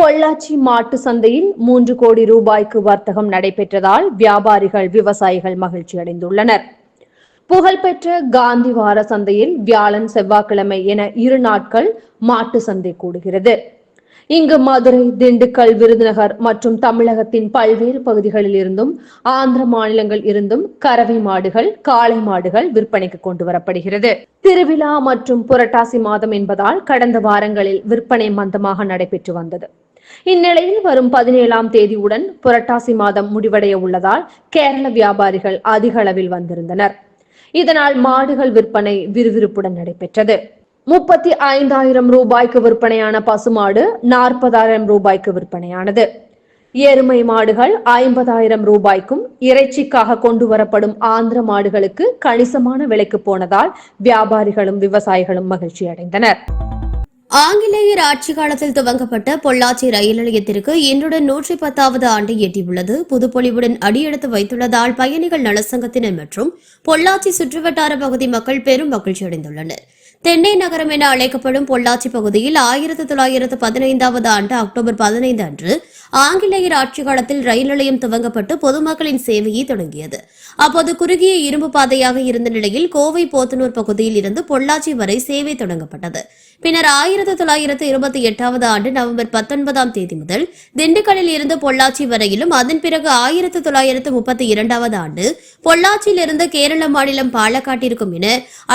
பொள்ளாச்சி மாட்டு சந்தையில் 3 கோடி ரூபாய்க்கு வர்த்தகம் நடைபெற்றதால் வியாபாரிகள் விவசாயிகள் மகிழ்ச்சி அடைந்துள்ளனர். புகழ்பெற்ற காந்தி வார சந்தையில் வியாழன் செவ்வாய்க்கிழமை என 2 நாட்கள் மாட்டு சந்தை கூடுகிறது. இங்கு மதுரை, திண்டுக்கல், விருதுநகர் மற்றும் தமிழகத்தின் பல்வேறு பகுதிகளில் இருந்தும் ஆந்திர மாநிலங்கள் இருந்தும் கறவை மாடுகள், காளை மாடுகள் விற்பனைக்கு கொண்டு வரப்படுகிறது. திருவிழா மற்றும் புரட்டாசி மாதம் என்பதால் கடந்த வாரங்களில் விற்பனை மந்தமாக நடைபெற்று வந்தது. இந்நிலையில் வரும் 17ஆம் தேதியுடன் புரட்டாசி மாதம் முடிவடைய உள்ளதால் கேரள வியாபாரிகள் அதிக அளவில் வந்திருந்தனர். இதனால் மாடுகள் விற்பனை விறுவிறுப்புடன் நடைபெற்றது. 35,000 ரூபாய்க்கு விற்பனையான பசுமாடு 40,000 ரூபாய்க்கு விற்பனையானது. எருமை மாடுகள் 50,000 ரூபாய்க்கும், இறைச்சிக்காக கொண்டு வரப்படும் ஆந்திர மாடுகளுக்கு கணிசமான விலைக்கு போனதால் வியாபாரிகளும் விவசாயிகளும் மகிழ்ச்சி அடைந்தனர். ஆங்கிலேயர் ஆட்சி காலத்தில் துவங்கப்பட்ட பொள்ளாச்சி ரயில் நிலையத்திற்கு இன்றுடன் 110வது ஆண்டை எட்டியுள்ளது. புதுப்பொலிவுடன் அடியெடுத்து வைத்துள்ளதால் பயணிகள் நலசங்கத்தினர் மற்றும் பொள்ளாச்சி சுற்றுவட்டார பகுதி மக்கள் பெரும் மகிழ்ச்சி அடைந்துள்ளனர். தென்னை நகரம் என அழைக்கப்படும் பொள்ளாச்சி பகுதியில் 1915வது ஆண்டு அக்டோபர் 15 அன்று ஆங்கிலேயர் ஆட்சி காலத்தில் ரயில் நிலையம் துவங்கப்பட்டு பொதுமக்களின் சேவையை தொடங்கியது. அப்போது குறுகிய இரும்பு பாதையாக இருந்த நிலையில் கோவை போத்தனூர் பகுதியில் இருந்து பொள்ளாச்சி வரை சேவை தொடங்கப்பட்டது. பின்னர் 1928வது ஆண்டு நவம்பர் 19ஆம் தேதி முதல் திண்டுக்கல்லில் இருந்து பொள்ளாச்சி வரையிலும், அதன் பிறகு 1932வது ஆண்டு பொள்ளாச்சியில் இருந்து கேரள மாநிலம் பாலக்காட்டிற்கும் என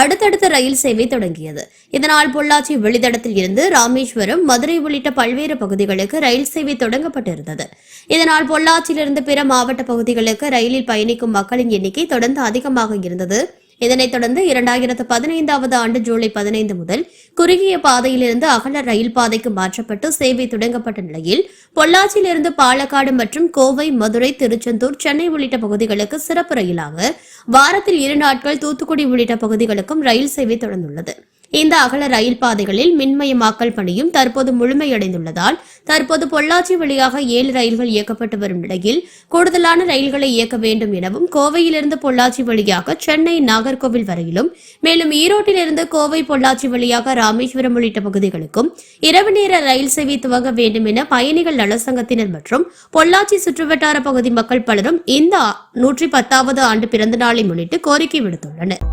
அடுத்தடுத்த ரயில் சேவை தொடங்கியது. இதனால் பொள்ளாச்சி வெளித்தடத்தில் இருந்து ராமேஸ்வரம், மதுரை உள்ளிட்ட பல்வேறு பகுதிகளுக்கு ரயில் சேவை தொடங்கப்பட்டிருந்தது. இதனால் பொள்ளாச்சியிலிருந்து பிற மாவட்ட பகுதிகளுக்கு ரயிலில் பயணிக்கும் மக்களின் எண்ணிக்கை தொடர்ந்து அதிகமாக இருந்தது. இதனைத் தொடர்ந்து 2015வது ஆண்டு ஜூலை 15 முதல் குறுகிய பாதையிலிருந்து அகல ரயில் பாதைக்கு மாற்றப்பட்டு சேவை தொடங்கப்பட்ட நிலையில் பொள்ளாச்சியிலிருந்து பாலக்காடு மற்றும் கோவை, மதுரை, திருச்செந்தூர், சென்னை உள்ளிட்ட பகுதிகளுக்கு சிறப்பு ரயிலாக வாரத்தில் 2 நாட்கள் தூத்துக்குடி உள்ளிட்ட பகுதிகளுக்கும் ரயில் சேவை தொடர்ந்துள்ளது. இந்த அகல ரயில் பாதைகளில் மின்மயமாக்கல் பணியும் தற்போது முழுமையடைந்துள்ளதால் தற்போது பொள்ளாச்சி வழியாக 7 ரயில்கள் இயக்கப்பட்டு வரும் நிலையில் கூடுதலான ரயில்களை இயக்க வேண்டும் எனவும், கோவையிலிருந்து பொள்ளாச்சி வழியாக சென்னை, நாகர்கோவில் வரையிலும், மேலும் ஈரோட்டிலிருந்து கோவை, பொள்ளாச்சி வழியாக ராமேஸ்வரம் உள்ளிட்ட பகுதிகளுக்கும் இரவு நேர ரயில் சேவை துவங்க வேண்டும் என பயணிகள் நலசங்கத்தினர் மற்றும் பொள்ளாச்சி சுற்றுவட்டார பகுதி மக்கள் பலரும் இந்த 110வது ஆண்டு பிறந்த நாளை முன்னிட்டு கோரிக்கை விடுத்துள்ளனர்.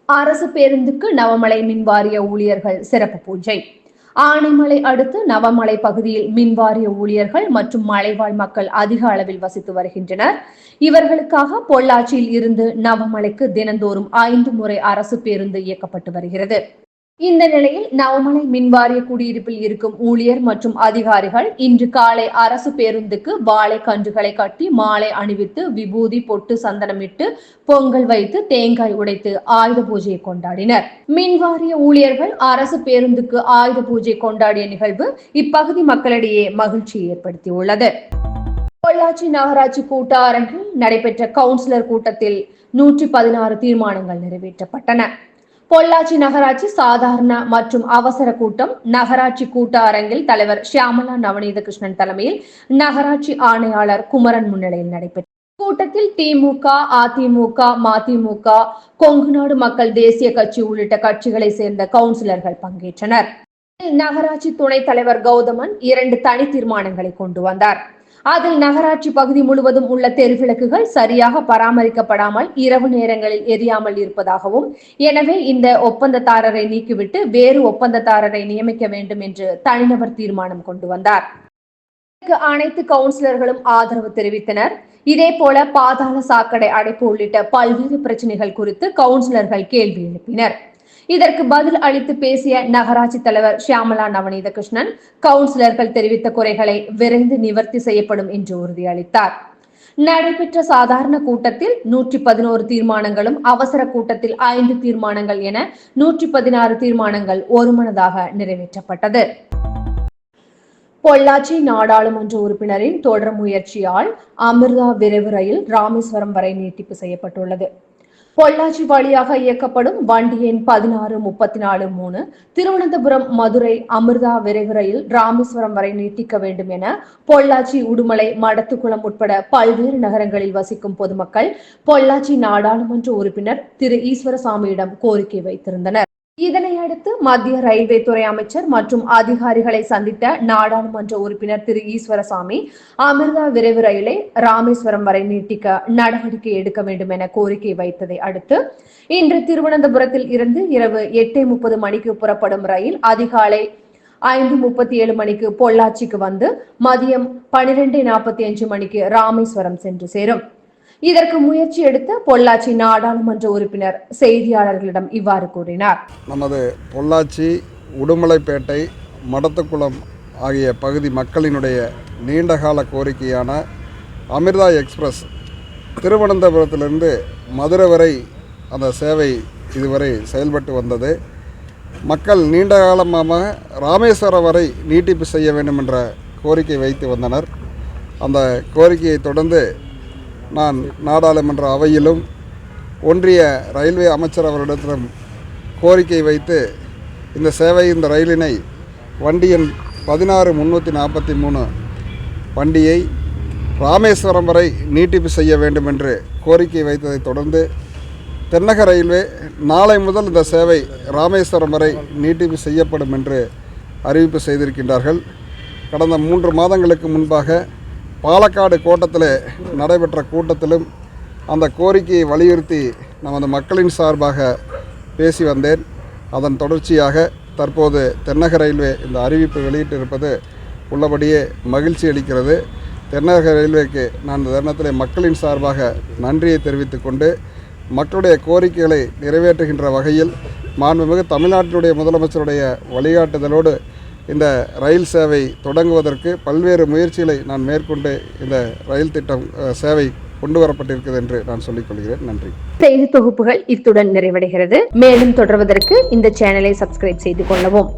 அரசு பேருந்துக்கு நவமலை மின்வாரிய ஊழியர்கள் சிறப்பு பூஜை. ஆனைமலை அடுத்து நவமலை பகுதியில் மின்வாரிய ஊழியர்கள் மற்றும் மலைவாழ் மக்கள் அதிக அளவில் வசித்து வருகின்றனர். இவர்களுக்காக பொள்ளாச்சியில் இருந்து நவமலைக்கு தினந்தோறும் 5 முறை அரசு பேருந்து இயக்கப்பட்டு வருகிறது. இந்த நிலையில் நவமலை மின்வாரிய குடியிருப்பில் இருக்கும் ஊழியர் மற்றும் அதிகாரிகள் இன்று காலை அரசு பேருந்துக்கு வாழை கன்றுகளை கட்டி மாலை அணிவித்து விபூதி, பொட்டு, சந்தனமிட்டு பொங்கல் வைத்து தேங்காய் உடைத்து ஆயுத பூஜையை கொண்டாடினர். மின்வாரிய ஊழியர்கள் அரசு பேருந்துக்கு ஆயுத பூஜை கொண்டாடிய நிகழ்வு இப்பகுதி மக்களிடையே மகிழ்ச்சியை ஏற்படுத்தியுள்ளது. பொள்ளாச்சி நகராட்சி கூட்ட அரங்கில் நடைபெற்ற கவுன்சிலர் கூட்டத்தில் 116 தீர்மானங்கள் நிறைவேற்றப்பட்டன. பொள்ளாச்சி நகராட்சி சாதாரண மற்றும் அவசர கூட்டம் நகராட்சி கூட்ட அரங்கில் தலைவர் ஷியாமலா நவநீத கிருஷ்ணன் தலைமையில் நகராட்சி ஆணையாளர் குமரன் முன்னிலையில் நடைபெற்றது. கூட்டத்தில் திமுக, அதிமுக, மதிமுக, கொங்குநாடு மக்கள் தேசிய கட்சி உள்ளிட்ட கட்சிகளை சேர்ந்த கவுன்சிலர்கள் பங்கேற்றனர். நகராட்சி துணைத் தலைவர் கௌதமன் 2 தனி தீர்மானங்களை கொண்டு வந்தார். அதில் நகராட்சி பகுதி முழுவதும் உள்ள தெருவிளக்குகள் சரியாக பராமரிக்கப்படாமல் இரவு நேரங்களில் எரியாமல் இருப்பதாகவும், எனவே இந்த ஒப்பந்ததாரரை நீக்கிவிட்டு வேறு ஒப்பந்ததாரரை நியமிக்க வேண்டும் என்று தனிநபர் தீர்மானம் கொண்டு வந்தார். அனைத்து கவுன்சிலர்களும் ஆதரவு தெரிவித்தனர். இதேபோல பாதாள சாக்கடை அடைப்பு உள்ளிட்ட பல்வேறு பிரச்சனைகள் குறித்து கவுன்சிலர்கள் கேள்வி எழுப்பினர். இதற்கு பதில் அளித்து பேசிய நகராட்சி தலைவர் ஷியாமலா நவநீத கிருஷ்ணன் கவுன்சிலர்கள் தெரிவித்த குறைகளை விரைந்து நிவர்த்தி செய்யப்படும் என்று உறுதியளித்தார். நடைபெற்ற சாதாரண கூட்டத்தில் 111 தீர்மானங்களும், அவசர கூட்டத்தில் 5 தீர்மானங்கள் என 116 தீர்மானங்கள் ஒருமனதாக நிறைவேற்றப்பட்டது. பொள்ளாச்சி நாடாளுமன்ற உறுப்பினரின் தொடர் முயற்சியால் அமிர்தா விரைவு ரயில் ராமேஸ்வரம் வரை நீட்டிப்பு செய்யப்பட்டுள்ளது. பொள்ளாச்சி வழியாக இயக்கப்படும் வண்டி எண் 16343 திருவனந்தபுரம், மதுரை அமிர்தா விரைவு ரயில் ராமேஸ்வரம் வரை நீட்டிக்க வேண்டும் என பொள்ளாச்சி, உடுமலை, மடத்துக்குளம் உட்பட பல்வேறு நகரங்களில் வசிக்கும் பொதுமக்கள் பொள்ளாச்சி நாடாளுமன்ற உறுப்பினர் திரு ஈஸ்வரசாமியிடம் கோரிக்கை வைத்திருந்தனர். இதனையடுத்து மத்திய ரயில்வே துறை அமைச்சர் மற்றும் அதிகாரிகளை சந்தித்த நாடாளுமன்ற உறுப்பினர் திரு ஈஸ்வரசாமி அமிர்தா விரைவு ரயிலை ராமேஸ்வரம் வரை நீட்டிக்க நடவடிக்கை எடுக்க வேண்டும் என கோரிக்கை வைத்ததை அடுத்து இன்று திருவனந்தபுரத்தில் இருந்து இரவு 8:30 மணிக்கு புறப்படும் ரயில் அதிகாலை 5:37 மணிக்கு பொள்ளாச்சிக்கு வந்து மதியம் 12:45 மணிக்கு ராமேஸ்வரம் சென்று சேரும். இதற்கு முயற்சி எடுத்த பொள்ளாச்சி நாடாளுமன்ற உறுப்பினர் செய்தியாளர்களிடம் இவ்வாறு கூறினார். நமது பொள்ளாச்சி, உடுமலைப்பேட்டை, மடத்துக்குளம் ஆகிய பகுதி மக்களினுடைய நீண்டகால கோரிக்கையான அமிர்தா எக்ஸ்பிரஸ் திருவனந்தபுரத்திலிருந்து மதுரை வரை அந்த சேவை இதுவரை செயல்பட்டு வந்தது. மக்கள் நீண்ட காலமாக ராமேஸ்வரம் வரை நீட்டிப்பு செய்ய வேண்டும் என்ற கோரிக்கை வைத்து வந்தனர். அந்த கோரிக்கையை தொடர்ந்து நான் நாடாளுமன்ற அவையிலும் ஒன்றிய ரயில்வே அமைச்சர் அவரிடத்திலும் கோரிக்கை வைத்து இந்த ரயிலினை வண்டி எண் 16343 வண்டியை ராமேஸ்வரம் வரை நீட்டிப்பு செய்ய வேண்டும் என்று கோரிக்கை வைத்ததை தொடர்ந்து தென்னக ரயில்வே நாளை முதல் இந்த சேவை ராமேஸ்வரம் வரை நீட்டிப்பு செய்யப்படும் என்று அறிவிப்பு செய்திருக்கின்றார்கள். கடந்த 3 மாதங்களுக்கு முன்பாக பாலக்காடு கோட்டத்தில் நடைபெற்ற கூட்டத்திலும் அந்த கோரிக்கையை வலியுறுத்தி நமது மக்களின் சார்பாக பேசி வந்தேன். அதன் தொடர்ச்சியாக தற்போது தென்னக ரயில்வே இந்த அறிவிப்பு வெளியிட்டிருப்பது உள்ளபடியே மகிழ்ச்சி அளிக்கிறது. தென்னக ரயில்வேக்கு நான் இந்த தருணத்தில் மக்களின் சார்பாக நன்றியை தெரிவித்துக் கொண்டு மக்களுடைய கோரிக்கைகளை நிறைவேற்றுகின்ற வகையில் மாண்புமிகு தமிழ்நாட்டினுடைய முதலமைச்சருடைய வழிகாட்டுதலோடு இந்த ரயில் சேவை தொடங்குவதற்கு பல்வேறு முயற்சிகளை நான் மேற்கொண்டு இந்த ரயில் திட்டம் சேவை கொண்டு வரப்பட்டிருக்கிறது என்று நான் சொல்லிக் கொள்கிறேன். நன்றி. செய்தி தொகுப்புகள் இத்துடன் நிறைவடைகிறது. மேலும் தொடர்வதற்கு இந்த சேனலை சப்ஸ்கிரைப் செய்து கொள்ளவும்.